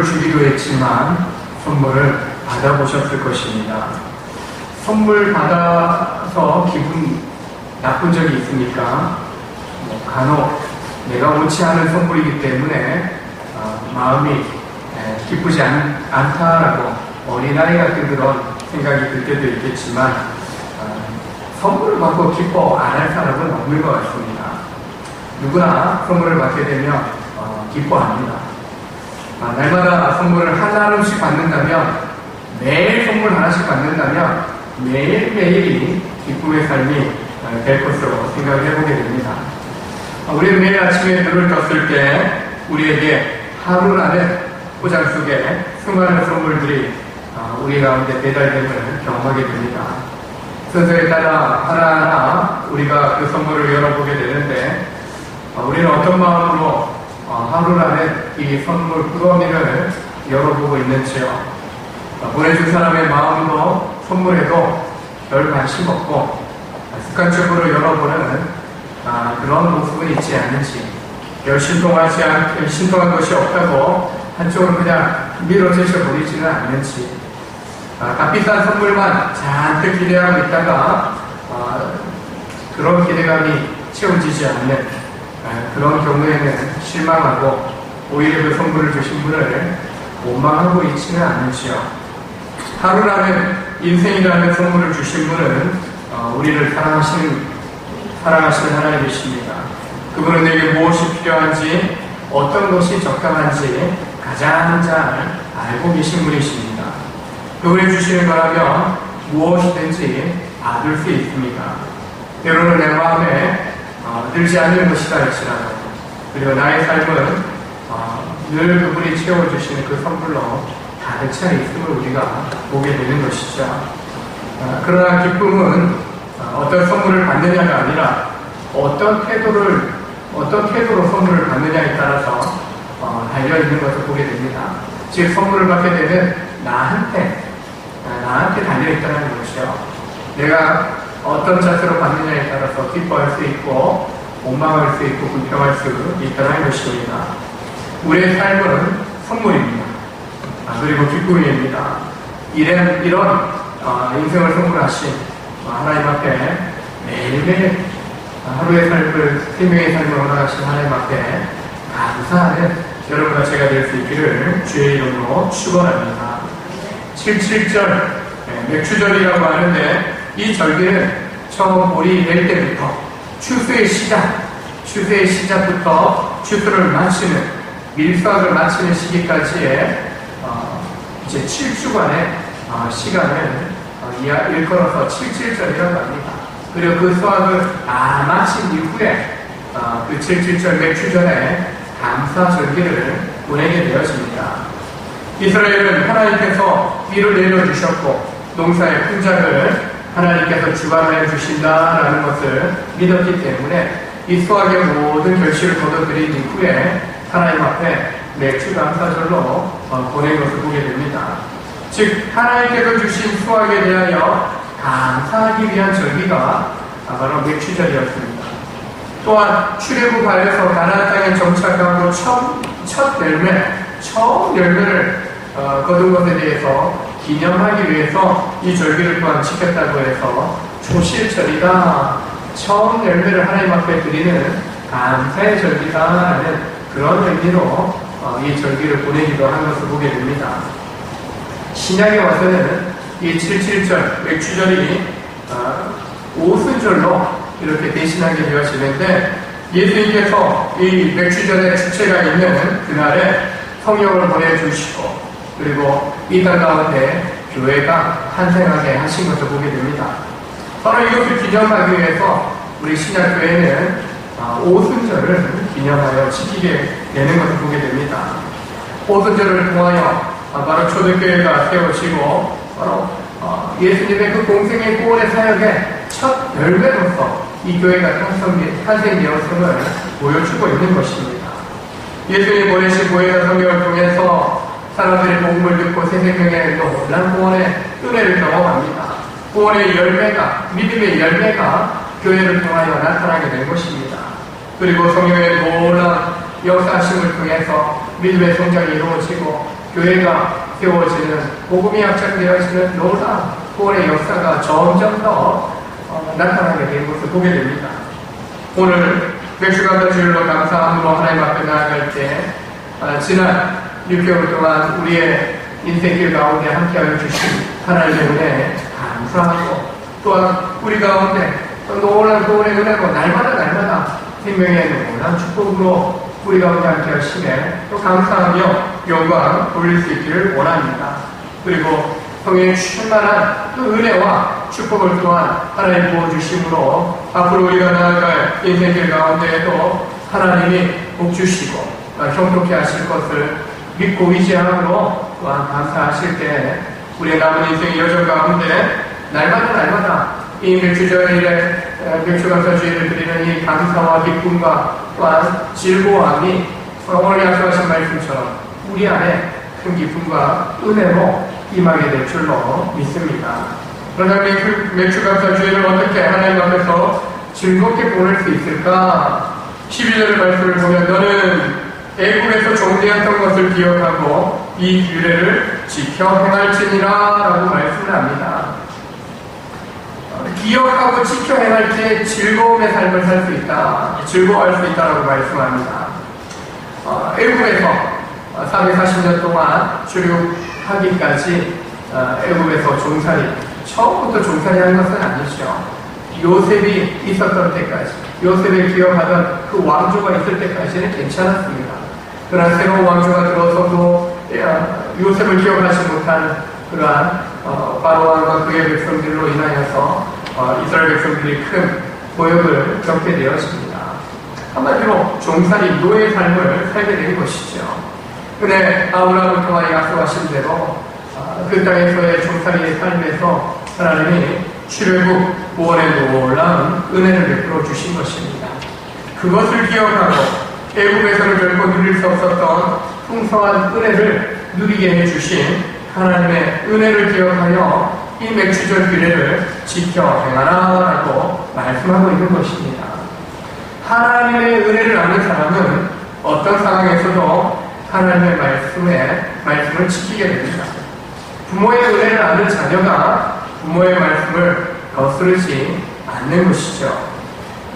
주기도 했지만 선물을 받아보셨을 것입니다. 선물 받아서 기분 나쁜 적이 있습니까? 간혹 내가 원치 않은 선물이기 때문에 마음이 기쁘지 않다라고 어린아이 같은 그런 생각이 들 때도 있겠지만 선물을 받고 기뻐 안 할 사람은 없는 것 같습니다. 누구나 선물을 받게 되면 기뻐합니다. 날마다 선물을 하나씩 받는다면, 매일 선물 하나씩 받는다면 매일매일이 기쁨의 삶이 될 것으로 생각을 해보게 됩니다. 우리는 매일 아침에 눈을 떴을 때 우리에게 하루라는 포장 속에 수많은 선물들이 우리 가운데 배달됨을 경험하게 됩니다. 순서에 따라 하나하나 우리가 그 선물을 열어보게 되는데, 우리는 어떤 마음으로 하루라는 이 선물 꾸러미를 열어보고 있는지요. 보내준 사람의 마음으로 선물에도 별 관심 없고 습관적으로 열어보는 그런 모습은 있지 않는지, 별 신통한 것이 없다고 한쪽으로 그냥 밀어제쳐 버리지는 않는지, 값비싼 선물만 잔뜩 기대하고 있다가 그런 기대감이 채워지지 않는 그런 경우에는 실망하고 오히려 그 선물을 주신 분을 원망하고 있지는 않는지요. 하루라는 인생이라는 선물을 주신 분은 우리를 사랑하시는 하나님이십니다. 그분은 내게 무엇이 필요한지, 어떤 것이 적당한지 가장 잘 알고 계신 분이십니다. 그분이 주시는 거라면 무엇이든지 받을 수 있습니다. 때로는 내 마음에 들지 않는 것이다 할지라도, 그리고 나의 삶은 늘 그분이 채워주시는 그 선물로 가득 차 있음을 우리가 보게 되는 것이죠. 그러나 기쁨은 어떤 선물을 받느냐가 아니라 어떤 태도로 선물을 받느냐에 따라서 달려있는 것을 보게 됩니다. 즉, 선물을 받게 되면 나한테 달려있다는 것이요. 내가 어떤 자세로 받느냐에 따라서 기뻐할 수 있고 원망할 수 있고 불평할 수 있다는 것입니다. 우리의 삶은 선물입니다. 그리고 기쁨입니다. 이런 인생을 선물하신 하나님 앞에 매일매일 하루의 삶을, 생명의 삶을 원하신 하나님 앞에 감사하는 여러분과 제가 될 수 있기를 주의 이름으로 축원합니다. 77절 맥추절이라고 하는데, 이 절기는 처음 볼이 낼 때부터 추수의 시작부터 추수를 마치는, 밀수확을 마치는 시기까지의 이제 7주간의 시간을 일컬어서 77절이라고 합니다. 그리고 그 수확을 다 마친 이후에 그 77절 맥추절에 감사절기를 보내게 되어집니다. 이스라엘은 하나님께서 비를 내려주셨고 농사의 풍작을 하나님께서 주관하여 주신다라는 것을 믿었기 때문에 이 수확의 모든 결실을 거둬들인 이후에 하나님 앞에 맥추감사절로 보낸 것을 보게 됩니다. 즉, 하나님께서 주신 수확에 대하여 감사하기 위한 절기가 바로 맥추절이었습니다. 또한 출애굽 발에서 가나안 땅에 정착하고 처음 열매를 거둔 것에 대해서 기념하기 위해서 이 절기를 또한 지켰다고 해서 초실절이다, 처음 열매를 하나님 앞에 드리는 감사의 절기다라는 그런 의미로 이 절기를 보내기도 한 것을 보게 됩니다. 신약에 와서는 이 77절 맥추절이 오순절로 이렇게 대신하게 되어지는데, 예수님께서 이 맥추절의 주체가 있는 그날에 성령을 보내주시고, 그리고 이 땅 가운데 교회가 탄생하게 하신 것을 보게 됩니다. 바로 이것을 기념하기 위해서 우리 신약교회는 오순절을 기념하여 지키게 되는 것을 보게 됩니다. 오순절을 통하여 바로 초대교회가 세워지고, 바로 예수님의 그 공생의 구원의 사역의 첫 열매로서 이 교회가 탄생되었음을 보여주고 있는 것입니다. 예수님이 보내신 보혜사 성경을 통해서 사람들이 복음을 듣고 새 생명의 놀라운 구원의 은혜를 경험합니다. 구원의 열매가, 믿음의 열매가 교회를 통하여 나타나게 된 것입니다. 그리고 성령의 놀라운 역사심을 통해서 믿음의 성장이 이루어지고 교회가 세워지는, 복음이 확장되어지는 놀라운 구원의 역사가 점점 더 나타나게 된 것을 보게 됩니다. 오늘 맥주감사 주일로 감사함으로 하나님 앞에 나아갈 때 지난 6개월 동안 우리의 인생길 가운데 함께하여 주신 하나님의 은혜에 감사하고, 또한 우리 가운데 놀라운 은혜로 날마다 생명의 놀라운 축복으로 우리 가운데 함께 하시네 또 감사하며 영광 돌릴 수 있기를 원합니다. 그리고 성령의 충만한 그 은혜와 축복을 또한 하나님 부어주심으로 앞으로 우리가 나아갈 인생길 가운데에도 하나님이 복 주시고 형통케 하실 것을 믿고 의지함으로 또한 감사하실 때 우리의 남은 인생의 여정 가운데 날마다 이 맥주감사 주일을 드리는 이 감사와 기쁨과 또한 즐거움이 오늘 약속하신 말씀처럼 우리 안에 큰 기쁨과 은혜로 임하게 될 줄로 믿습니다. 그러나 맥주감사 주일을 어떻게 하나님 앞에서 즐겁게 보낼 수 있을까? 12절의 말씀을 보면 너는 애굽에서 종되었던 것을 기억하고 이 규례를 지켜 행할지니라 라고 말씀을 합니다. 기억하고 지켜 행할 때 즐거움의 삶을 살 수 있다, 즐거워할 수 있다라고 말씀합니다. 애굽에서 440년 동안 출애굽하기까지 애굽에서 종살이, 처음부터 종살이하는 것은 아니죠. 요셉이 있었던 때까지, 요셉을 기억하던 그 왕조가 있을 때까지는 괜찮았습니다. 그러나 새로운 왕조가 들어서도 요셉을 기억하지 못한 그러한 바로 왕과 그의 백성들로 인하여서 이스라엘 백성들이 큰 고역을 겪게 되었습니다. 한마디로 종살이, 노예의 삶을 살게 된 것이죠. 근데 아브라함을 통하여 약속하신 대로 그 땅에서의 종살이의 삶에서 하나님이 출애굽 구원의 놀라운 은혜를 베풀어 주신 것입니다. 그것을 기억하고 애굽에서는 결코 누릴 수 없었던 풍성한 은혜를 누리게 해주신 하나님의 은혜를 기억하여 이 맥주절 규례를 지켜 행하라라고 말씀하고 있는 것입니다. 하나님의 은혜를 아는 사람은 어떤 상황에서도 하나님의 말씀을 지키게 됩니다. 부모의 은혜를 아는 자녀가 부모의 말씀을 거스르지 않는 것이죠.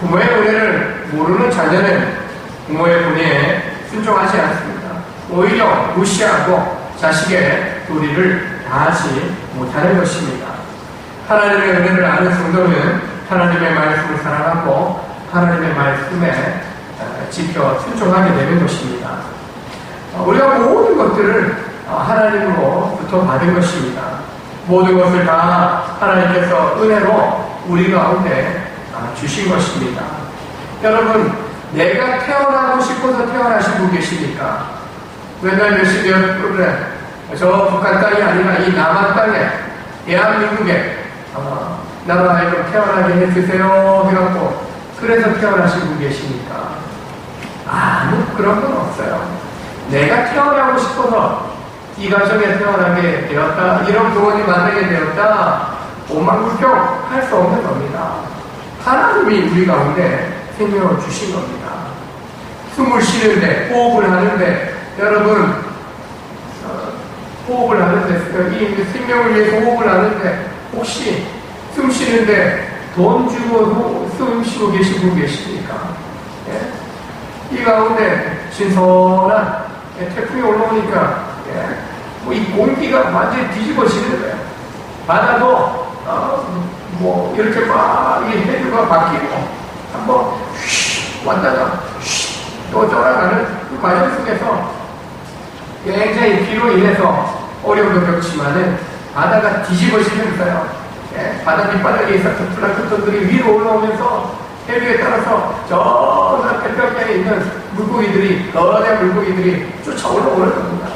부모의 은혜를 모르는 자녀는 부모의 권위에 순종하지 않습니다. 오히려 무시하고 자식의 도리를 다하지 못하는 것입니다. 하나님의 은혜를 아는 성도는 하나님의 말씀을 사랑하고 하나님의 말씀에 지켜 순종하게 되는 것입니다. 우리가 모든 것들을 하나님으로부터 받은 것입니다. 모든 것을 다 하나님께서 은혜로 우리 가운데 주신 것입니다. 여러분, 내가 태어나고 싶어서 태어나신 분 계십니까? 맨날 몇십 년 그래, 저 북한 땅이 아니라 이 남한 땅에, 대한민국에 나로 하여금 태어나게 해주세요 해갖고 그래서 태어나신 분 계십니까? 아무 그런 건 없어요. 내가 태어나고 싶어서 이 가정에 태어나게 되었다, 이런 부모님 만나게 되었다, 오만불평 할 수 없는 겁니다. 하나님이 우리 가운데 생명을 주신 겁니다. 숨을 쉬는데, 호흡을 하는데, 여러분, 호흡을 하는데, 이 생명을 위해서 호흡을 하는데, 혹시 숨 쉬는데 돈 주고도 숨 쉬고 계신 분 계십니까? 예? 이 가운데 신선한 태풍이 올라오니까 이 공기가 완전히 뒤집어지는 거예요. 바다도 이렇게 막 이 해류가 바뀌고 한번 왔다가 또 돌아가는 그 과정 속에서 굉장히 비로 인해서 어려움도 겪지만은 바다가 뒤집어지면서요. 바다 밑바닥에 있었던 플랑크톤들이 위로 올라오면서 해류에 따라서 저 태평양에 있는 물고기들이, 거대한 물고기들이 쫓아 올라오는 겁니다.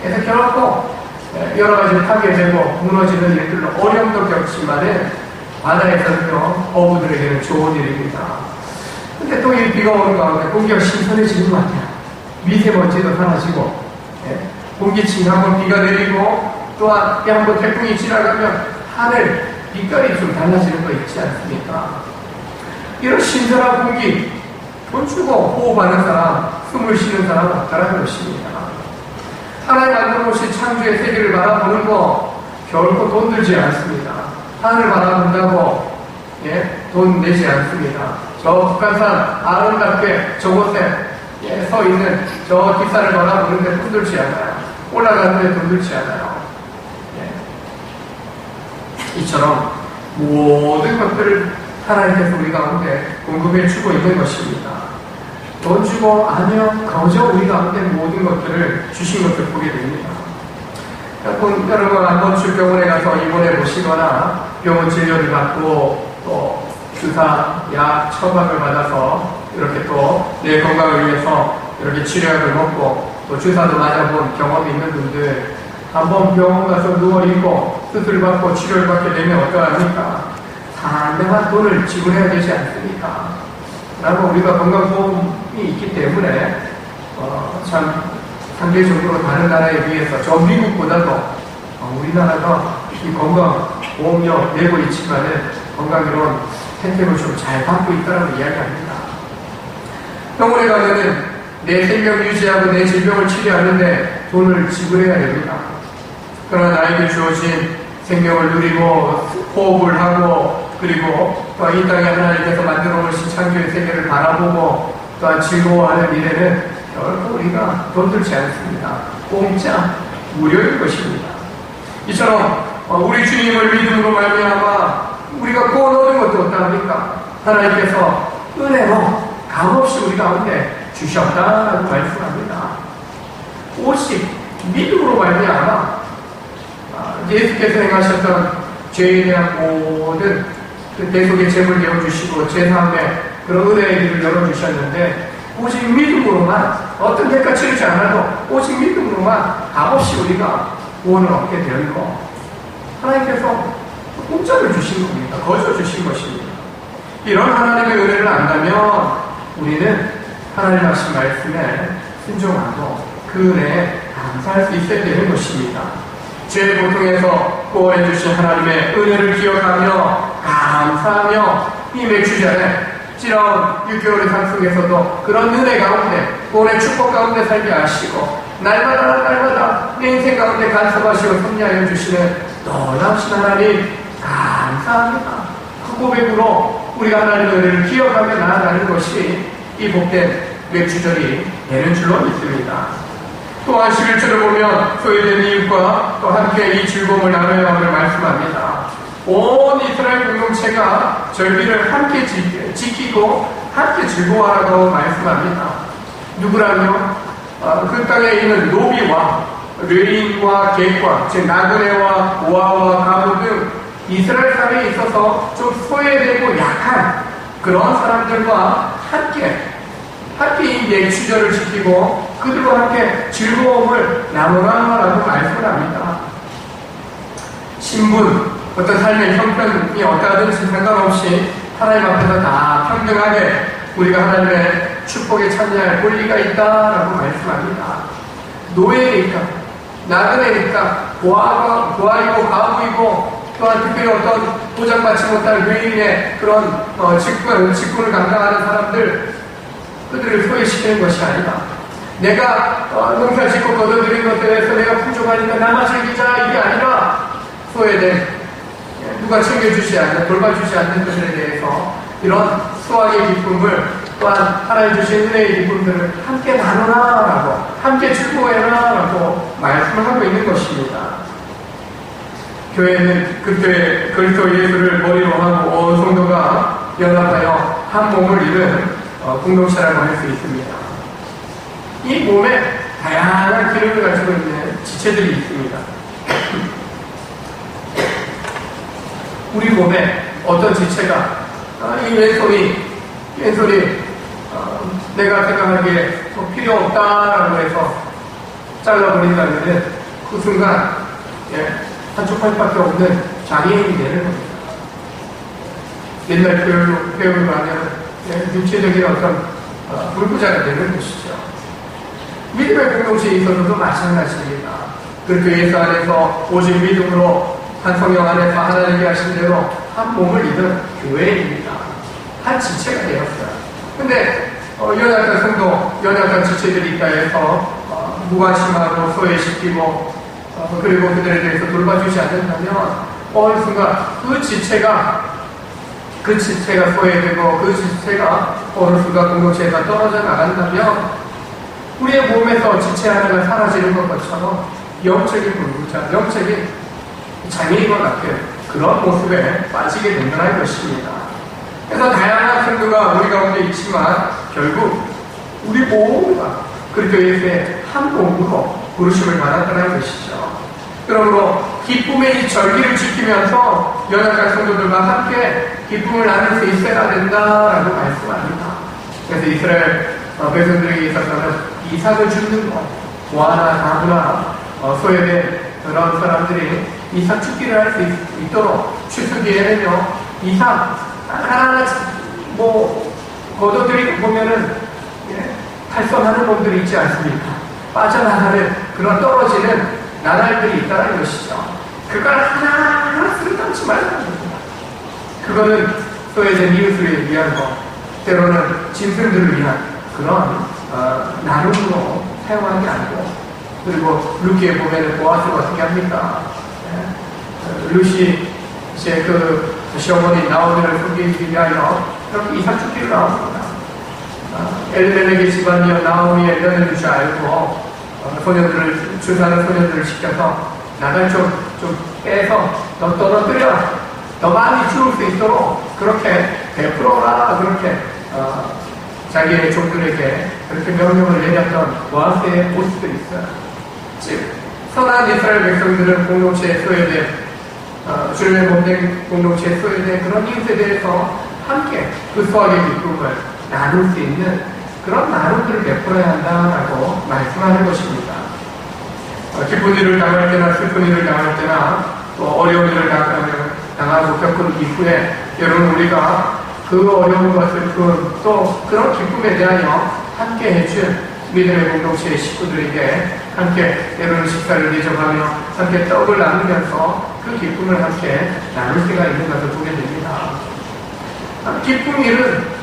그래서 결코 여러 가지 파괴되고 무너지는 일들로 어려움도 겪지만은 바다에서는요, 어부들에게는 좋은 일입니다. 근데 또 이 비가 오는 가운데 공기가 신선해지는 것 같아요. 미세먼지도 사라지고, 공기층이 한번 비가 내리고, 또한 한번 태풍이 지나가면 하늘 빛깔이 좀 달라지는 거 있지 않습니까? 이런 신선한 공기, 돈 주고 호흡하는 사람, 숨을 쉬는 사람은 없다라는 것입니다. 하나님 만들어 놓으신 창조의 세계를 바라보는 거 결코 돈 들지 않습니다. 하늘을 바라본다고 돈 내지 않습니다. 저 북한산 아름답게 저곳에 서 있는 저 뒷산을 바라보는데 돈 들지 않아요. 올라가는데 돈 들지 않아요. 이처럼 모든 것들을 하나님께서 우리 가운데 공급해 주고 있는 것입니다. 돈 주고 아니요, 거저 우리 가운데 모든 것들을 주신 것을 보게 됩니다. 여러분 한 번쯤 병원에 가서 입원해 보시거나 병원 진료를 받고 또 주사, 약, 처방을 받아서 이렇게 또 내 건강을 위해서 이렇게 치료약을 먹고 또 주사도 맞아본 경험이 있는 분들, 한번 병원 가서 누워있고 수술 받고 치료를 받게 되면 어떠합니까? 상당한 돈을 지불해야 되지 않습니까? 라고 우리가 건강보험이 있기 때문에 참 상대적으로 다른 나라에 비해서 저 미국보다도 우리나라가 이 건강보험료 내고 있지만은 건강이론 혜택을 좀 잘 받고 있다고 이야기합니다. 병원에 가면은 내 생명 유지하고 내 질병을 치료하는데 돈을 지불해야 됩니다. 그러나 나에게 주어진 생명을 누리고 호흡을 하고 그리고 또 이 땅에 하나님께서 만들어 놓으신 창조의 세계를 바라보고 또한 즐거워하는 일에는 결코 우리가 돈 들지 않습니다. 공짜 무료인 것입니다. 이처럼 우리 주님을 믿음으로 말미암아 우리가 구원 얻은 것도 어떠합니까? 하나님께서 은혜로 값없이 우리 가운데 주셨다라고 말씀합니다. 오직 믿음으로 말미암아 예수께서 행하셨던 죄에 대한 모든 내 속에 죄를 내어주시고 제3의 그런 은혜의 길을 열어주셨는데 오직 믿음으로만 어떤 대가 치르지 않아도 오직 믿음으로만 값없이 우리가 구원을 얻게 되는 것, 하나님께서 공짜를 주신 겁니다. 거저 주신 것입니다. 이런 하나님의 은혜를 안다면 우리는 하나님 하신 말씀에 순종하고 그 은혜에 감사할 수 있어야 되는 것입니다. 죄의 고통에서 구원해 주신 하나님의 은혜를 기억하며 감사하며 이 맥주전에 지나온 6개월 이상 속에서도 그런 은혜 가운데 구원의 축복 가운데 살게 하시고 날마다 내 인생 가운데 간섭하시고 섭리하여 주시는 놀라우신 하나님 감사합니다. 그 고백으로 우리가 하나님의 은혜를 기억하며 나아가는 것이 이 복된 맥주절이 되는 줄로 믿습니다. 또한 11절을 보면 소외된 이웃과 또 함께 이 즐거움을 나눠야 함을 말씀합니다. 온 이스라엘 공동체가 절기를 함께 지키고 함께 즐거워하라고 말씀합니다. 누구라며 그 땅에 있는 노비와 뢰인과 객과 즉 나그네와 고아와 가부 등 이스라엘 사회에 있어서 좀 소외되고 약한 그런 사람들과 함께 이 맥주절을 지키고 그들과 함께 즐거움을 나누라라고 말씀을 합니다. 신분, 어떤 삶의 형편이 어떠하든지 상관없이 하나님 앞에서 다 평등하게 우리가 하나님의 축복에 참여할 권리가 있다라고 말씀합니다. 노예니까, 나그네니까, 고아이고 가부이고 또한 특별히 어떤 보장받지 못할 외인의 그런 직분을 감당하는 사람들, 그들을 소외시키는 것이 아니다. 내가 농사 짓고 거둬들인 것에 대해서 내가 풍족하니까 나만 즐기자 이게 아니라 소외된 누가 챙겨주지 않는 돌봐주지 않는 것에 대해서 이런 수확의 기쁨을 또한 하나님 주신 은혜의 기쁨들을 함께 나누라라고 함께 즐거워해라라고 말씀을 하고 있는 것입니다. 교회는 그때 그리스도 예수를 머리로 하고 온 성도가 연합하여 한 몸을 이룬 공동체라고 할 수 있습니다. 이 몸에 다양한 기능을 가지고 있는 지체들이 있습니다. 우리 몸에 어떤 지체가 이 왼손이 내가 생각하기에 필요 없다라고 해서 잘라버린다면 그 순간 한쪽 팔밖에 없는 장애인이 되는 겁니다. 옛날 표현을 하면 육체적인 어떤 불구자가 되는 것이죠. 믿음의 공동체에 있어서도 마찬가지입니다. 그렇게 예수 안에서 오직 믿음으로 한 성령 안에서 하나님께 하신 대로 한 몸을 이룬 교회입니다. 한 지체가 되었어요. 근데 연약한 성도, 연약한 지체들이 있다 해서 무관심하고 소외시키고 그리고 그들에 대해서 돌봐주지 않는다면 어느 순간 그 지체가 소외되고 그 지체가 어느 순간 공동체에서 떨어져 나간다면 우리의 몸에서 지체 하나가 사라지는 것처럼 영적인 불구자, 영적인 장애인과 같은 그런 모습에 빠지게 된다는 것입니다. 그래서 다양한 성도가 우리 가운데 있지만 결국 우리 모두가 그리스도 예수의 한 몸으로 부르심을 받았다는 것이죠. 그러므로 기쁨의 이 절기를 지키면서 연약한 성도들과 함께 기쁨을 나눌 수 있어야 된다라고 말씀합니다. 그래서 이스라엘 백성들에게 있어서는 이삭을 주는 것, 부하나 다구나 소외된 그런 사람들이 이삭 축기를 할 수 있도록 추수기에는요 이삭 하나하나 걷어들이고 보면은 탈선하는 놈들이 있지 않습니까? 빠져나가는 그런 떨어지는 나날들이 있다는 것이죠. 그걸 하나하나 쓰러담지 말라는 겁니다. 그거는 소외된 이웃을 위한 것, 때로는 짐승들을 위한 그런 나눔으로 사용하는 게 아니고, 그리고 루키에 보면 보아스가 어떻게 합니까? 루시 이제 그 시어머니 나오미를 섬기기 위하여 그렇게 이삭 축기를 나옵니다. 엘리멜렉의 집안이여 나오미의 며느리인 줄 알고 소녀들을 주사하는 소녀들을 시켜서 나를 좀 빼서 너 떨어뜨려, 더 많이 주울 수 있도록 그렇게 베풀어라, 그렇게 자기의 종들에게 그렇게 명령을 내렸던 보아스의 모습들이 있어요. 즉 선한 이스라엘 백성들은 공동체에 소외된 주님의 몸된 공동체에 소외된 그런 이웃에 대해서 함께 그 수학의 기쁨을 나눌 수 있는 그런 나눔들을 베풀어야 한다라고 말씀하는 것입니다. 기쁜 일을 당할 때나 슬픈 일을 당할 때나 또 어려운 일을 당하고 겪은 이후에 여러분 우리가 그 어려움과 슬픔 또 그런 기쁨에 대하여 함께 해준 믿음의 공동체의 식구들에게 함께 때로는 식사를 대접하며 함께 떡을 나누면서 그 기쁨을 함께 나눌 수가 있는 것을 보게 됩니다. 기쁜 일은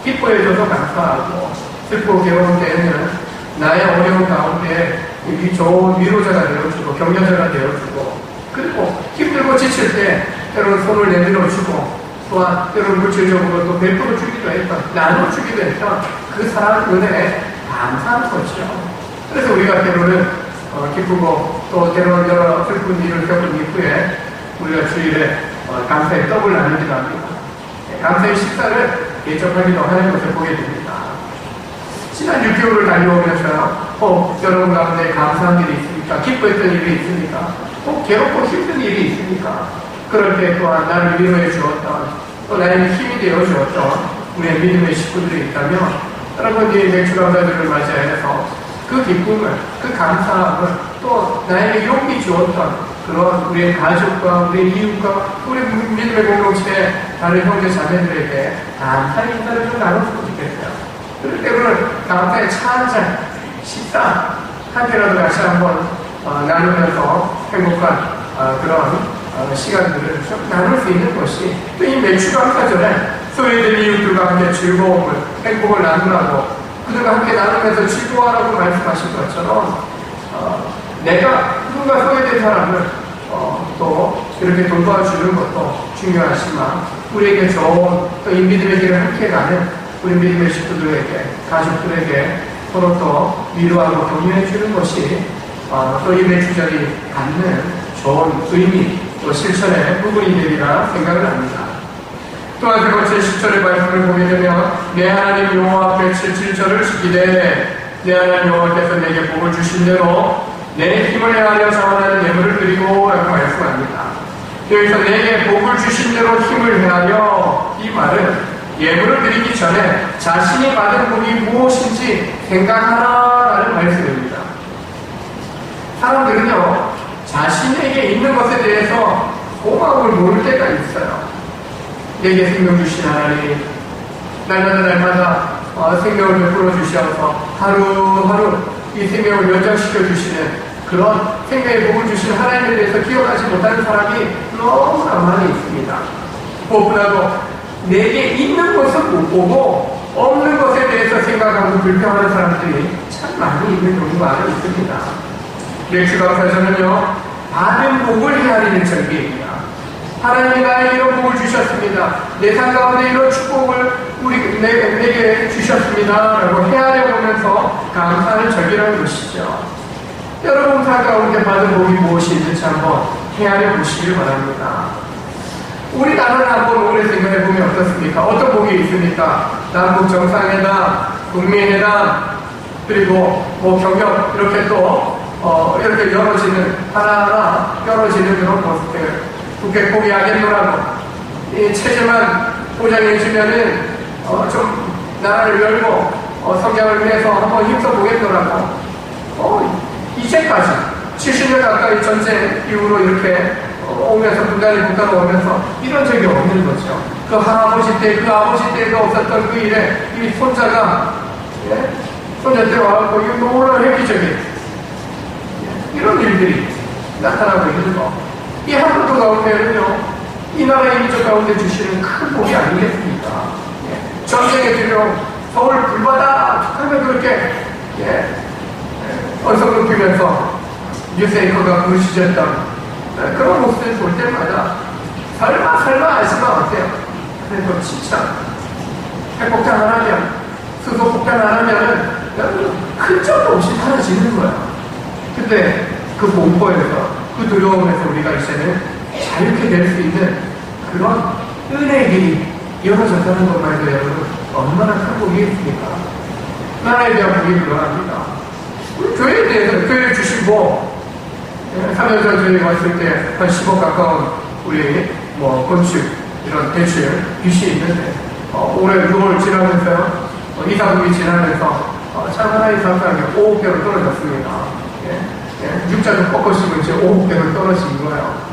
기뻐해줘서 감사하고 슬프고 괴로운 때에는 나의 어려운 가운데 이 좋은 위로자가 되어주고 격려자가 되어주고 그리고 힘들고 지칠 때 때로는 손을 내밀어주고 또한 때로는 물질적으로 또 베풀어주기도 했던 나눠주기도 했던 그 사랑 은혜에 감사한 거죠. 그래서 우리가 때로는 기쁘고 또 때로는 여러 슬픈 일을 겪은 이후에 우리가 주일에 감사의 떡을 나누기도 합니다. 감사의 식사를 대접하기도 하는 것을 보게 됩니다. 지난 6개월을 달려오면서요, 여러분 가운데 감사한 일이 있습니까? 기뻐했던 일이 있습니까? 괴롭고 힘든 일이 있습니까? 그럴 때 또한 나를 위로해 주었던, 또 나에게 힘이 되어 주었던 우리의 믿음의 식구들이 있다면, 여러분 이 맥주감사들을 맞이해서 그 기쁨을, 그 감사함을 또 나에게 용기 주었던 그런 우리의 가족과 우리의 이웃과 우리 믿음의 공동체의 다른 형제 자매들에게 감사의 인사를 좀 나눴으면 좋겠어요. 그럴 때는 감사의 차 한잔, 식사 함께라도 같이 한번 나누면서 행복한 그런 시간들을 좀 나눌 수 있는 것이 또 이 매주감사절에 소외된 이웃들과 함께 즐거움을, 행복을 나누라고 그들과 함께 나누면서 즐거워하라고 말씀하신 것처럼 내가 누군가 소외된 사람을 또 이렇게 돌봐주는 것도 중요하지만 우리에게 좋은 또 이 믿음의 길을 함께 가는 우리 믿음의 식구들에게, 가족들에게 서로 또 위로하고 격려해 주는 것이 또 이 매주절이 갖는 좋은 의미 또 실천의 부분이 되리라 생각을 합니다. 또한 세 번째 10절의 말씀을 보게 되면 내 하나님 여호와 앞에 7절을 지키되 내 하나님 여호와께서 내게 복을 주신 대로 내 힘을 행하여 자원하는 예물을 드리고 라고 말씀합니다. 여기서 내게 복을 주신 대로 힘을 행하여, 이 말은 예물을 드리기 전에 자신이 받은 복이 무엇인지 생각하라라는 말씀입니다. 사람들은요 자신에게 있는 것에 대해서 고마움을 모를 때가 있어요. 내게 생명 주신 하나님, 날마다 생명을 베풀어 주셔서 하루하루 이 생명을 연장시켜 주시는 그런 생명의 복을 주신 하나님에 대해서 기억하지 못하는 사람이 너무나 많이 있습니다. 무엇보다도 내게 있는 것을 못 보고 없는 것에 대해서 생각하고 불평하는 사람들이 참 많이 있는 경우가 있습니다. 맥주감사절은요, 받은 복을 헤아리는 절기입니다. 하나님이 나에게 이런 복을 주셨습니다. 내 삶 가운데 이런 축복을 내게 주셨습니다. 라고 헤아려 보면서 감사하는 절기라는 것이죠. 여러분 삶 가운데 받은 복이 무엇이 있는지 한번 헤아려 보시길 바랍니다. 우리나라를 한번 오래 생각해 보면 어떻습니까? 어떤 복이 있습니까? 남북 정상회담, 북미회담, 그리고 경협 이렇게 또 이렇게 열어지는 하나하나 열어지는 그런 모습들. 국회 포기하겠노라고 이 체제만 보장해주면은 좀 나라를 열고 성장을 위해서 한번 힘써 보겠노라고 이제까지 70년 가까이 전쟁 이후로 이렇게 오면서 국가로 오면서 이런 적이 없는 거죠. 그 할아버지 때, 그 아버지 때도 없었던 그 일에 이 손자가 손자 때 와갖고 이거 너무나 획기적인 이런 일들이 나타나고 있는 거. 이 한국도 가운데는요, 이 나라의 민족 가운데 주시는 큰 복이 아니겠습니까? 전쟁의 두려움, 서울 불바다 하면 그렇게 언성 높이면서 뉴스앵커가 부르시셨던 그런 모습을 볼 때마다 설마 아시면 어때요? 그래도 진짜 핵폭탄 안 하면, 수소폭탄 안 하면 큰 적도 없이 사라지는 거야. 근데 그 공포에서 그 두려움에서 우리가 이제는 자유롭게 될 수 있는 그런 은혜의 길이 열어졌다는 것만 해도 여러분 얼마나 큰 복이겠습니까? 나라에 대한 복이 그러합니다. 우리 교회에 대해서 교회 주시고 3년 전 저희 왔을 때 한 10억 가까운 우리 건축 이런 대출 빚이 있는데 올해 6월 지나면서요 이사분기 지나면서 참 하나의 상상이 5억 배로 떨어졌습니다. 육자도 꺾어지고 이제 5억 배로 떨어진 거예요.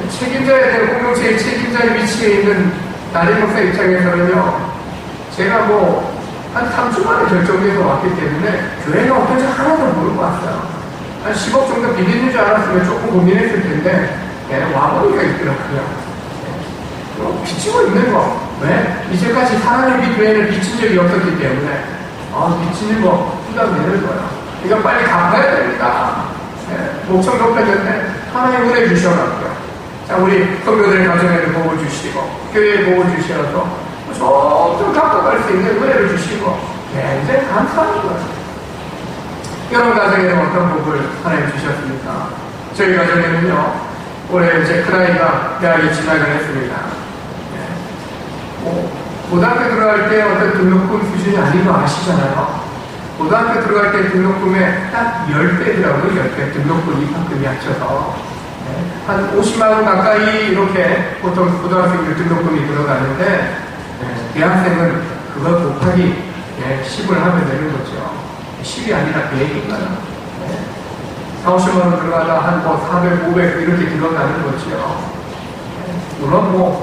책임져야 될 공동체의 책임자의 위치에 있는 나리 목사 입장에서는요, 제가 한 3주 만에 결정돼서 왔기 때문에 교회가 어떤지 하나도 모르고 왔어요. 한 10억 정도 빚있는 줄 알았으면 조금 고민했을 텐데, 와보니까 있더라고요. 빚지고 있는 거. 왜? 이제까지 하나님의 교회를 빚진 적이 없었기 때문에, 빚지는 거 부담 내는 거예요. 이건 빨리 갚아야 됩니다. 목청 높여졌네. 하나님 은혜 주셔가지고요. 자, 우리 성도들의 가정에도 복을 주시고, 교회에 복을 주셔서 점점 갚아갈 수 있는 은혜를 주시고, 굉장히 감사한 거예요. 여러분 가정에는 어떤 복을 하나님 주셨습니까? 저희 가정에는요, 올해 이제 큰아이가 대학에 진학을 했습니다. 고등학교 들어갈 때 어떤 등록금 수준이 아닌 거 아시잖아요. 고등학교 들어갈 때 등록금에 딱 10배더라고요. 10배 등록금 입학금이 합쳐서 한 50만원 가까이 이렇게 보통 고등학생들 등록금이 들어가는데 대학생은 그거 곱하기 10을 하면 되는 거죠. 10이 아니라 100인가요? 40만원 들어가다 한 400, 500 이렇게 들어가는 거죠. 물론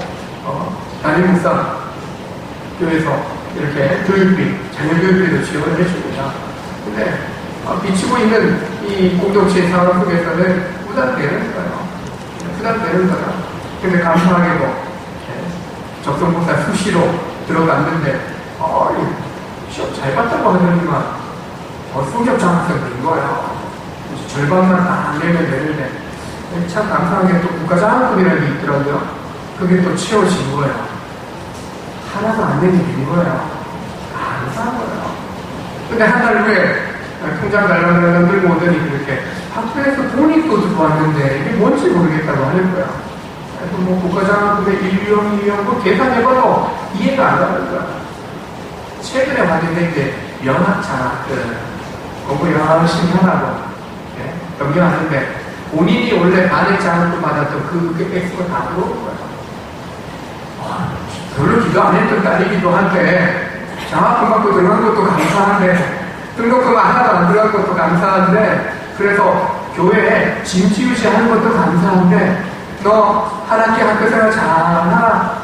담임목사 교회에서 이렇게 교육비, 자녀 교육비도 지원을 해줍니다. 근데 비치고 있는 이 공동체의 상황 속에서는 부담되는 거예요. 부담되는 거예요. 근데 감사하게도 적성목사 수시로 들어갔는데 시험 잘 봤다고 하더니만 성적 장학생 된 거예요. 절반만 안 내면 되는데 참 감사하게 또 국가장학금이라는 게 있더라고요. 그게 또 채워진 거예요. 하나도 안 내면 된 거예요. 감사한 거예요. 근데 한 달 후에 통장 달라는 들고 오더니 그렇게 학교에서 돈이 또 들어왔는데 이게 뭔지 모르겠다고 하는 거야. 그래서 국가장학금의 1유형, 2유형 계산해봐도 이해가 안 가는 거야. 최근에 확인된 게 면학장학금 공부 열심히 하라고 넘겨하는데 본인이 원래 만액 장학금 받았던 그 액수가 다 들어온 거야. 별로 기도 안 했던 딸이기도 한데 장학금 받고 들어간 것도 감사한데 등록금 하나도 안 들어간 것도 감사한데 그래서 교회에 짐지우지 하는 것도 감사한데 너 한 학기 학교생활 잘하나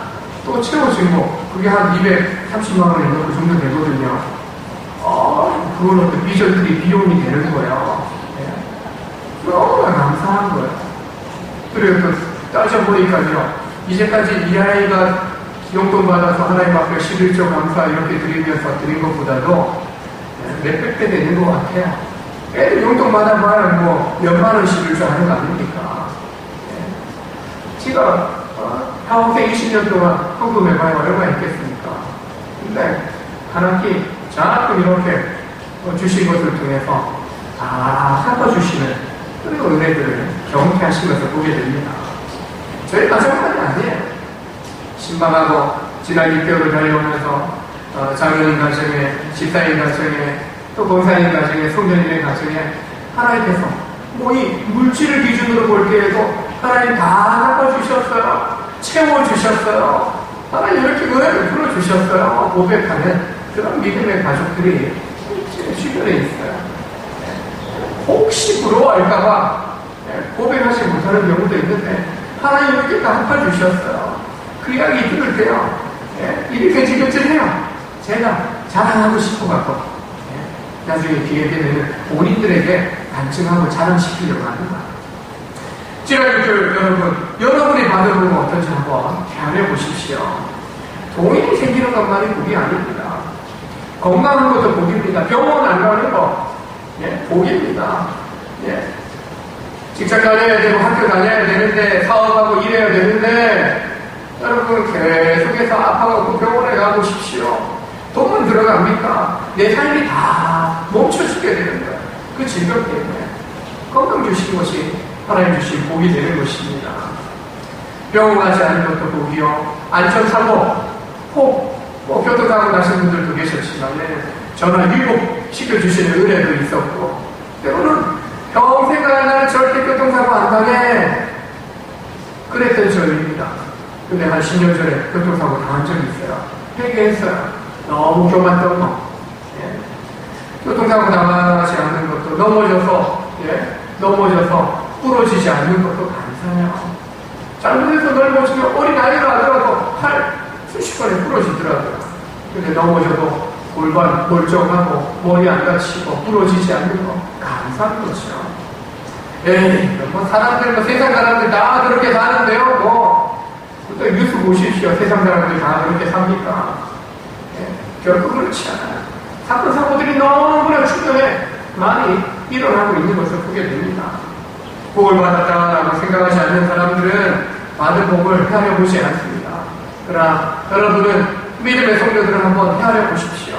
또 채워주고 그게 한 230만 원 정도 그 정도 되거든요. 그거는 또 비전들이 비용이 되는 거예요. 너무나 감사한 거예요. 그리고 또 따져보니까요 이제까지 이 아이가 용돈 받아서 하나님 앞에 11조 감사 이렇게 드리면서 드린 것보다도 몇백 배 되는 것 같아요. 애들 용돈 받아봐야 뭐 몇만 원씩을 줄 아는 거 아닙니까? 제가 평생 20년 동안 헌금해봐야 얼마 있겠습니까? 근데 한 학기 자꾸 이렇게 주신 것을 통해서 다 갚아주시는 그리고 은혜들을 경쾌하시면서 보게 됩니다. 저희 가정만이 아니에요. 신방하고 지난 6개월을 달려오면서 장로님 가정에, 집사님 가정에, 또 권사님 가정에, 송년님 가정에 하나님께서 뭐 이 물질을 기준으로 볼 때에도 하나님 다 갚아주셨어요. 채워주셨어요. 하나님 이렇게 은혜를 풀어주셨어요. 고백하는 그런 믿음의 가족들이 제 주변에 있어요. 혹시 부러워할까봐 고백하지 못하는 경우도 있는데 하나님 이렇게 다 갚아주셨어요. 그 이야기 들을 때요, 이렇게 지긋지해요. 제가 자랑하고 싶어갖고 나중에 기회 되면 본인들에게 간증하고 자랑시키려고 합니다. 지라교회 여러분이 받은 복은 어떤지 한번 헤아려 보십시오. 돈이 생기는 것만이 복이 아닙니다. 건강한 것도 복입니다. 병원 안 가는 거 복입니다. 직장 다녀야 되고 학교 다녀야 되는데 사업하고 일해야 되는데 여러분 계속해서 아파가고 병원에 가보십시오. 돈은 들어갑니까? 내 삶이 다 멈춰지게 되는 거예요. 그 질병 때문에. 건강 주신 것이 하나님 주신 복이 되는 것입니다. 병원 가지 않는 것도 복이요. 안전사고, 교통사고 나신 분들도 계셨지만 전화 유복시켜주시는 은혜도 있었고 때로는 평생 나는 절대 교통사고 안 나게 그랬던 저입니다. 근데 한 10년 전에 교통사고 당한 적이 있어요. 회개했어요. 너무 교만던 거. 교통사고 당하지 않는 것도 넘어져서 부러지지 않는 것도 감사해요. 잘못해서 넓어지면 어린아이가 하더라도 팔 수십 번에 부러지더라고요. 근데 넘어져도 골반 멀쩡하고 머리 안 다치고 부러지지 않는 거 감사한 거죠. 사람들, 세상 사람들 다 그렇게 사는데요. 또 뉴스 보십시오. 세상 사람들 다 그렇게 삽니까? 결코 그렇지 않아요. 사건, 사고들이 너무나 주변에 많이 일어나고 있는 것을 보게 됩니다. 복을 받았다라고 생각하지 않는 사람들은 받은 복을 헤아려 보지 않습니다. 그러나 여러분은 믿음의 성도들을 한번 헤아려 보십시오.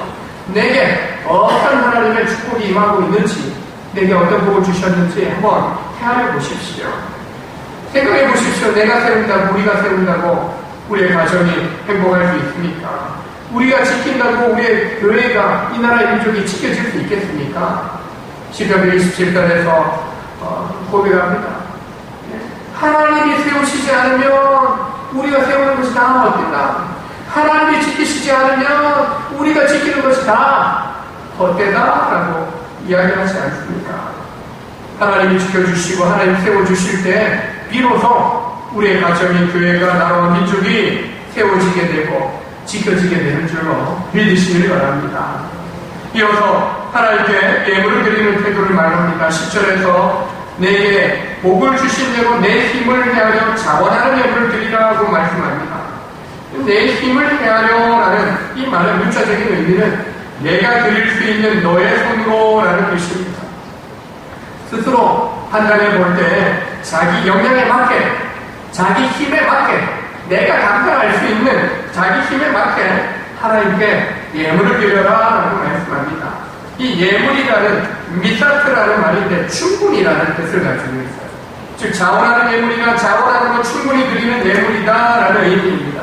내게 어떤 하나님의 축복이 임하고 있는지, 내게 어떤 복을 주셨는지 한번 헤아려 보십시오. 생각해 보십시오. 내가 세운다고, 우리가 세운다고 우리의 가정이 행복할 수 있습니까? 우리가 지킨다고 우리의 교회가 이 나라의 민족이 지켜질 수 있겠습니까? 시편 127편에서 고백합니다. 하나님이 세우시지 않으면 우리가 세우는 것이 다 헛되다. 하나님이 지키시지 않으면 우리가 지키는 것이 다 헛되다라고 이야기하지 않습니까? 하나님이 지켜주시고 하나님 세워주실 때 비로소 우리의 가정이, 교회가, 나라와 민족이 세워지게 되고 지켜지게 되는 줄로 믿으시길 바랍니다. 이어서 하나님께 예물을 드리는 태도를 말합니다. 10절에서 내게 복을 주신 대로 내 힘을 헤아려 자원하는 예물을 드리라고 말씀합니다. 내 힘을 헤아려라는 이 말의 문자적인 의미는 내가 드릴 수 있는 너의 손으로라는 뜻입니다. 스스로 판단해 볼 때 자기 역량에 맞게, 자기 힘에 맞게, 내가 감당할 수 있는 자기 힘에 맞게 하나님께 예물을 드려라라고 말씀합니다. 이 예물이라는 미사트라는 말인데 충분이라는 뜻을 가지고 있어요. 즉 자원하는 예물이나 자원하는 것 충분히 드리는 예물이다라는 의미입니다.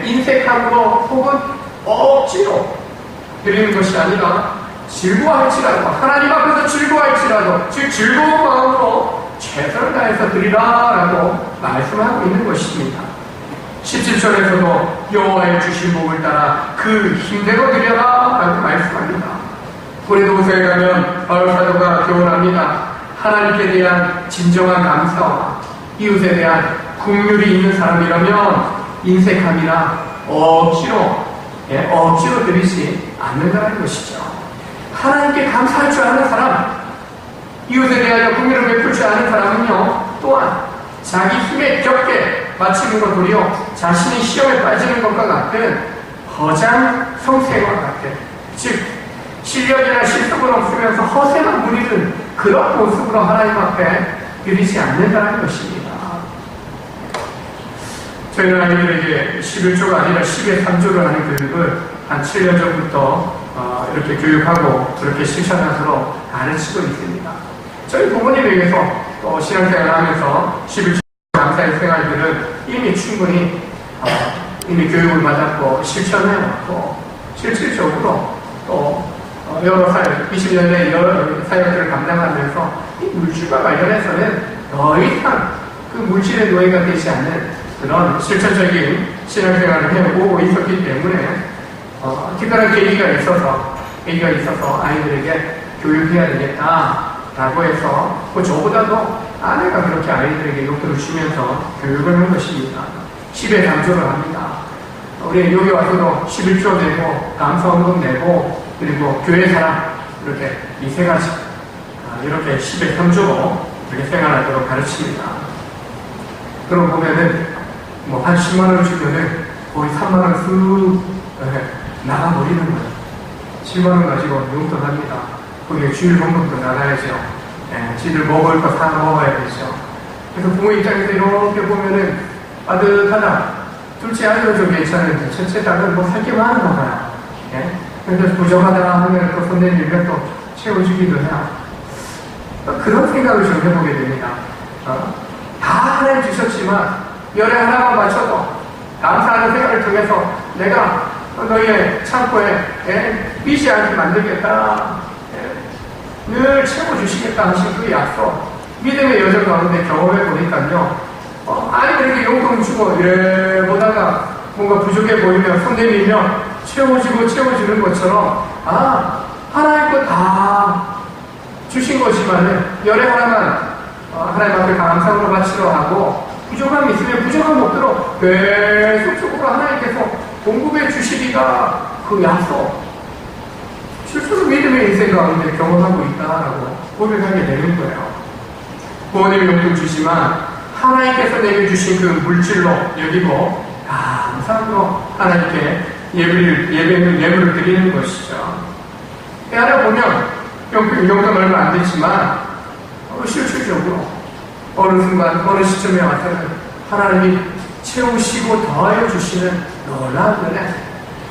인색함으로 혹은 억지로 드리는 것이 아니라 즐거워할지라도, 하나님 앞에서 즐거워할지라도, 즉 즐거운 마음으로 최선을 다해서 드리라라고 말씀하고 있는 것입니다. 17절에서도 여호와의 주신 복을 따라 그 힘대로 드려라라고 말씀합니다. 고린도후서에 가면 바울 사도가 교훈합니다. 하나님께 대한 진정한 감사와 이웃에 대한 긍휼이 있는 사람이라면 인색함이나 억지로 드리지 않는다는 것이죠. 하나님께 감사할 줄 아는 사람, 이웃에 대하여 긍휼을 베풀 줄 아는 사람은요, 또한 자기 힘에 겹게 마치는 것 도리어 자신이 시험에 빠지는 것과 같은 허장 성생과 같은, 즉 실력이나 실속은 없으면서 허세만 부리는 그런 모습으로 하나님 앞에 드리지 않는다는 것입니다. 저희는 아이들에게 11조가 아니라 10의 3조를 하는 교육을 한 7년 전부터 이렇게 교육하고 그렇게 실천하도록 가르치고 있습니다. 저희 부모님에게서 또 신앙생활을 하면서 11조 감사의 생활들은 이미 충분히 이미 교육을 받았고 실천해왔고 실질적으로 또 여러 사역, 20년의 여러 사역들을 감당하면서 이 물질과 관련해서는 더 이상 그 물질의 노예가 되지 않는 그런 실천적인 신앙생활을 해오고 있었기 때문에 특별한 계기가 있어서 아이들에게 교육해야 되겠다라고 해서 저보다도 아내가 그렇게 아이들에게 욕들을 주면서 교육을 한 것입니다. 10의 3조를 합니다. 우리 여기 와서도 11조 내고 감사원금 내고 그리고 교회 사람 이렇게 이 세 가지 이렇게 10의 3조로 이렇게 생활하도록 가르칩니다. 그러고 보면은 한 10만원을 주면은 거의 3만원 쓱 나가버리는 거예요. 7만원 가지고 용돈 합니다. 거기에 주일 헌금도 나가야죠. 지들 먹을 거 사 먹어야 되죠. 그래서 부모 입장에서 이렇게 보면은 빠듯하다. 둘째 아이도 좀 괜찮은데 첫째 딸은 살 게 많은가 봐요. 그래서 부족하다 하면 또 손 내밀면 또 채워주기도 해요. 그런 생각을 좀 해보게 됩니다. 다 하나님 주셨지만 열에 하나만 맞춰도 감사하는 생각을 통해서 내가 너희의 창고에 삐지 않게 만들겠다. 늘 채워주시겠다 하신 그 약속, 믿음의 여정 가운데 경험해 보니까요. 아이들에게 용돈 주고 이래 보다가 뭔가 부족해 보이면 손 내밀면 채워주는 것처럼 하나님 거 다 주신 거지만은 열에 하나만 하나님 앞에 감사로 바치러 하고 부족함이 있으면 부족함 없도록 계속적으로 하나님께서 공급해 주시기가 그 약속, 실제로 믿음의 인생 가운데 경험하고 있다라고 고백하게 되는 거예요. 부모님이 용돈 주지만 하나님께서 내게 주신 그 물질로 여기고 감사함으로 하나님께 예물을 드리는 것이죠. 알아보면 용돈 얼마 안 되지만 실질적으로 어느 순간 어느 시점에 와서는 하나님이 채우시고 더하여 주시는 놀라운 은혜,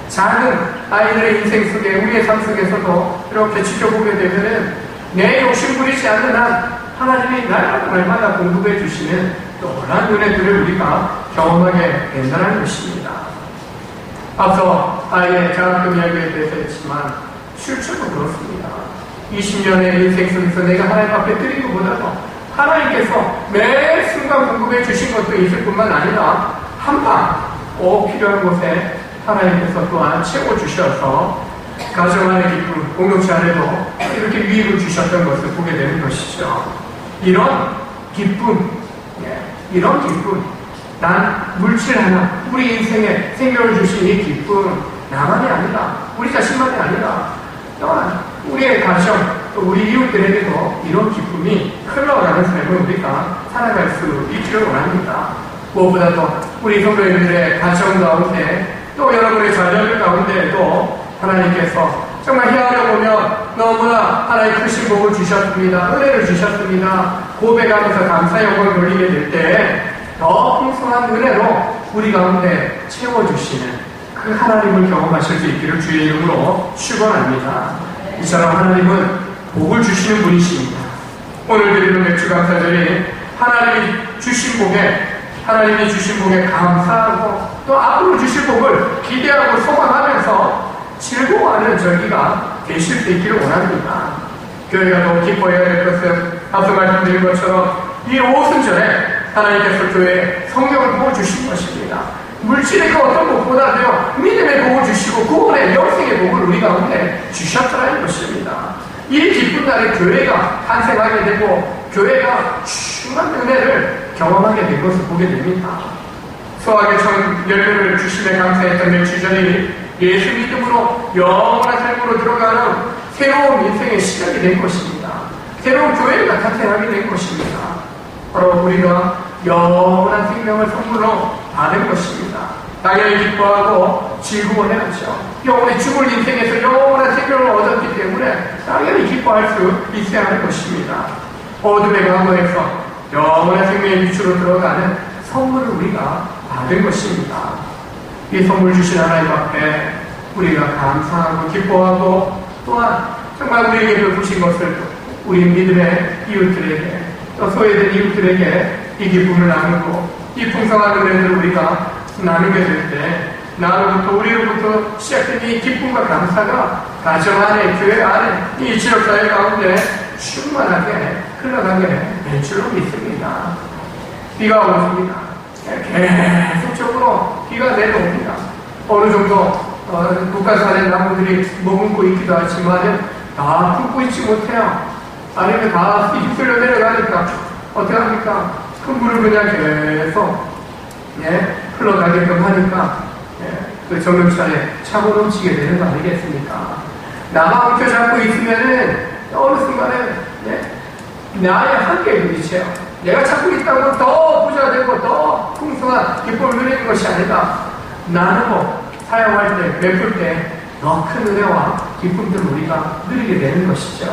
작은 아이들의 인생 속에 우리의 삶 속에서도 이렇게 지켜보게 되면은 내 욕심 부리지 않는 한 하나님이 날마다 공급해 주시는 놀라운 은혜들을 우리가 경험하게 된다는 것입니다. 앞서 아이의 장학금 이야기에 대해서 했지만 실제로 그렇습니다. 20년의 인생 속에서 내가 하나님 앞에 드린 것보다도 하나님께서 매 순간 공급해 주신 것도 있을 뿐만 아니라 한방 꼭 필요한 곳에 하나님께서 또한 채워주셔서 가정 안의 기쁨, 공동체 안에도 이렇게 유익을 주셨던 것을 보게 되는 것이죠. 이런 기쁨, 난 물질 하나, 우리 인생에 생명을 주신 이 기쁨 나만이 아니라, 우리 자신만이 아니라 또한 우리의 가정, 또 우리 이웃들에게도 이런 기쁨이 흘러가는 삶을 우리가 살아갈 수 있기를 원합니다. 무엇보다도 우리 성도님들의 가정 가운데 또 여러분의 자녀들 가운데에도 하나님께서 정말 헤아려 보면 너무나 하나님 크신 복을 주셨습니다. 은혜를 주셨습니다. 고백하면서 감사 영광을 돌리게 될 때 더 풍성한 은혜로 우리 가운데 채워주시는 그 하나님을 경험하실 수 있기를 주의 이름으로 축원합니다. 이처럼 하나님은 복을 주시는 분이십니다. 오늘 드리는 맥주 감사절이 하나님이 주신 복에 감사하고 또 앞으로 주실 복을 기대하고 소망하면서 즐거워하는 절기가 되실 수 있기를 원합니다. 교회가 더 기뻐해야 될 것은 앞서 말씀드린 것처럼 이 오순절에 하나님께서 교회에 성령을 부어주신 것입니다. 물질의 그 어떤 복보다도요, 믿음의 복을 주시고 구원의 영생의 복을 우리 가운데 주셨더라는 것입니다. 이 기쁜 날에 교회가 탄생하게 되고 교회가 충만한 은혜를 경험하게 된 것을 보게 됩니다. 수학의 열매를 주심에 감사했던 맥주절이 예수 믿음으로 영원한 삶으로 들어가는 새로운 인생의 시작이 된 것입니다. 새로운 교회가 탄생하게 된 것입니다. 바로 우리가 영원한 생명을 선물로 받은 것입니다. 당연히 기뻐하고 즐거워해야죠. 영원히 죽을 인생에서 영원한 생명을 얻었기 때문에 당연히 기뻐할 수 있어야 하는 것입니다. 어둠의 강도에서 영원한 생명의 빛으로 들어가는 선물을 우리가 받은 것입니다. 이 선물 주신 하나님 앞에 우리가 감사하고 기뻐하고 또한 정말 우리에게 베푸신 것을 우리 믿음의 이웃들에게 또 소외된 이웃들에게 이 기쁨을 나누고 이 풍성한 은혜를 우리가 나누게 될 때 나로부터 우리로부터 시작된 이 기쁨과 감사가 가정 안에 교회 안에 이 지역사회 가운데 충만하게 흘러가게 될 줄로 믿습니다. 비가 오십니다. 계속적으로 비가 내려옵니다. 어느 정도 국가산의 나무들이 머금고 있기도 하지만 다 품고 있지 못해요. 아니면 다 휩쓸려 내려가니까 어떻게 합니까? 큰 물을 그냥 계속 흘러가게끔 하니까 그 정력차에 차고 넘치게 되는 거 아니겠습니까? 나만 엉켜잡고 있으면은 어느 순간에 나의 한계에 부딪혀요. 내가 찾고 있다고 더 부자가 되고 더 풍성한 기쁨을 누리는 것이 아니라 나누고 사용할 때, 베풀 때 더 큰 은혜와 기쁨들을 우리가 누리게 되는 것이죠.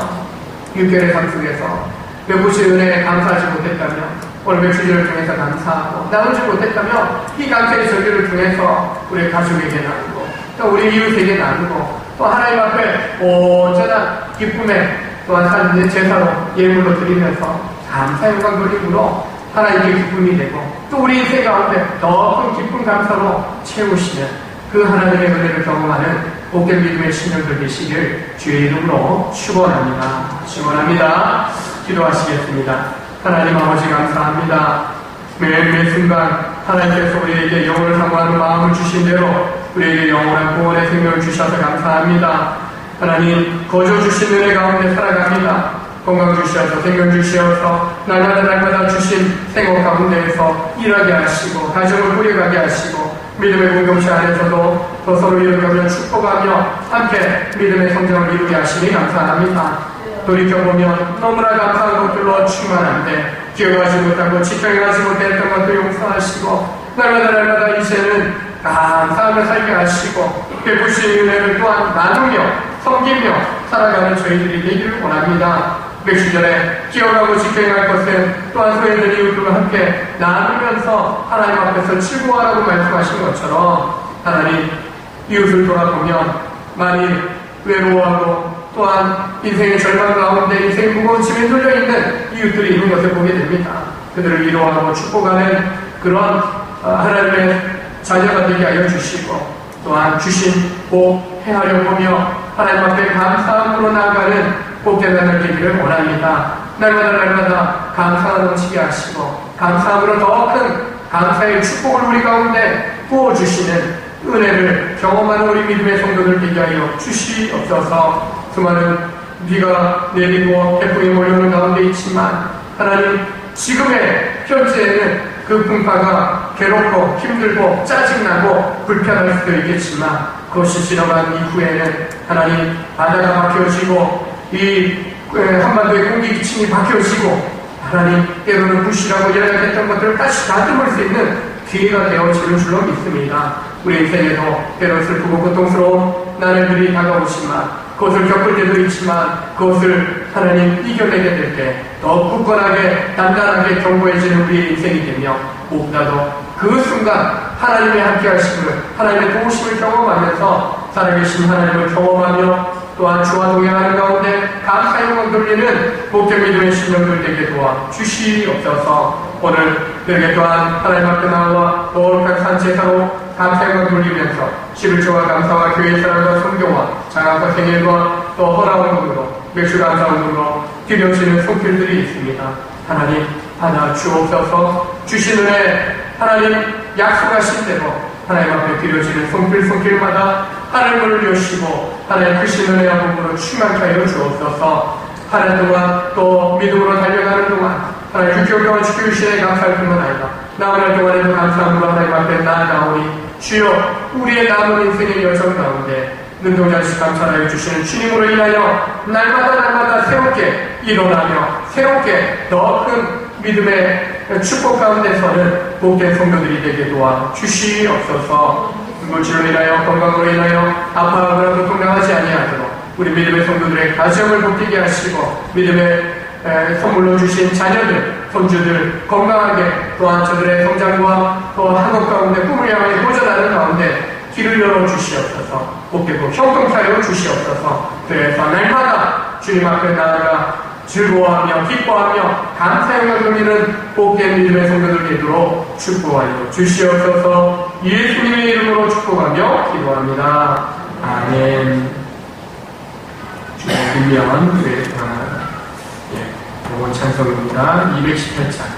6개월의 삶 속에서 베푸신 은혜에 감사하지 못했다면 오늘 메시지를 통해서 감사하고 나누지 못했다면 이 감사의 절기를 통해서 우리 가족에게 나누고 또 우리 이웃에게 나누고 또 하나님 앞에 온전한 기쁨에 또한 삶의 제사로 예물로 드리면서 감사 영광 돌림으로 하나님께 기쁨이 되고 또 우리 인생 가운데 더 큰 기쁨 감사로 채우시는 그 하나님의 은혜를 경험하는 복된 믿음의 신령들 되시길 주의 이름으로 축원합니다. 기도하시겠습니다. 하나님 아버지 감사합니다. 매일매일 순간 하나님께서 우리에게 영혼을 사모하는 마음을 주신 대로 우리에게 영원한 구원의 생명을 주셔서 감사합니다. 하나님 거저 주신 은혜 가운데 살아갑니다. 건강 주셔서 생명 주셔서 날마다 주신 생活 가운데에서 일하게 하시고 가정을 꾸려가게 하시고 믿음의 공동체 안에서도 더 서로 이루며 축복하며 함께 믿음의 성장을 이루게 하시니 감사합니다. 돌이켜보면 너무나 감사한 것들로 충만한데 기억하지 못하고 지켜가지 못했던 것도 용서하시고 날마다 이제는 감사하며 살게 하시고 베푸신 은혜를 또한 나누며 섬기며 살아가는 저희들이 되기를 원합니다. 며칠 전에 기억하고 지켜야 할 것은 또한 소외된 이웃들과 함께 나누면서 하나님 앞에서 즐거워하라고 말씀하신 것처럼 하나님 이웃을 돌아보면 많이 외로워하고 또한 인생의 절망 가운데 인생의 무거운 짐에 눌려있는 이웃들이 있는 것을 보게 됩니다. 그들을 위로하고 축복하는 그런 하나님의 자녀가 되게 하여 주시고 또한 주신 복 헤아려 보며 하나님 앞에 감사함으로 나아가는 복된 하늘 되기를 원합니다. 날마다 감사가 넘치게 하시고 감사함으로 더 큰 감사의 축복을 우리 가운데 부어주시는 은혜를 경험하는 우리 믿음의 성도들 되게 하여 주시옵소서. 수많은 비가 내리고 태풍이 몰려오는 가운데 있지만 하나님 지금의 현재에는 그 풍파가 괴롭고 힘들고 짜증나고 불편할 수도 있겠지만 그것이 지나간 이후에는 하나님 바다가 막혀지고 이 한반도의 공기 기침이 바뀌어지고 하나님 때로는 부실하고 연약했던 것들을 다시 다듬을 수 있는 기회가 되어지는 줄로 믿습니다. 우리 인생에도 때로 슬프고 고통스러운 나날들이 다가오지만 그것을 겪을 때도 있지만 그것을 하나님 이겨내게 될 때 더 굳건하게 단단하게 견고해지는 우리의 인생이 되며 무엇보다도 그 순간 하나님의 함께 하심을 하나님의 도우심을 경험하면서 살아계신 하나님을 경험하며 또한 주와 동행하는 가운데 감사의 영광 돌리는 복된 믿음의 신령들 되게 도와 주시옵소서. 오늘 그에게 또한 하나님 앞에 나와 거룩한 산제사로 감사의 영광 돌리면서 11조와 감사와 교회의 사랑과 성교와 장학과 생일과 또 허락운동으로 매주 감사운동으로 뒤려지는 손길들이 있습니다. 하나님 받아 주옵소서. 주신 은혜 하나님 약속하신 대로 하나님 앞에 드려지는 손길마다 하늘문을 여시고 하나님 크신 은혜와 복으로 충만케 하여 주옵소서. 한 해 동안 또 믿음으로 달려가는 동안 하나님 6개월 동안 지켜주시니 감사할 뿐만 아니라 남은 할 동안에도 감사함으로 하나님 앞에 나아가오니 주여 우리의 남은 인생의 여정 가운데 능동자식 감사하여 주시는 주님으로 인하여 날마다 새롭게 일어나며 새롭게 더 큰 믿음의 축복 가운데서는 복된 성도들이 되게 도와 주시옵소서. 물질로 인하여 건강으로 인하여 아파하더라도 건강하지 아니하도록 우리 믿음의 성도들의 가정을 복되게 하시고 믿음의 선물로 주신 자녀들, 손주들 건강하게 또한 저들의 성장과 또 한국 가운데 꿈을 향해 도전하는 가운데 길을 열어주시옵소서. 복되고 형통사여 주시옵소서. 그래서 날마다 주님 앞에 나아가 즐거워하며 기뻐하며 감사형을 돌리는 복된 믿음의 성도들 되도록 축복하여 주시옵소서. 예수님의 이름으로 축복하며 기도합니다. 아멘. 주의 김미영은 교회 평안하다. 영원 찬송입니다. 218장.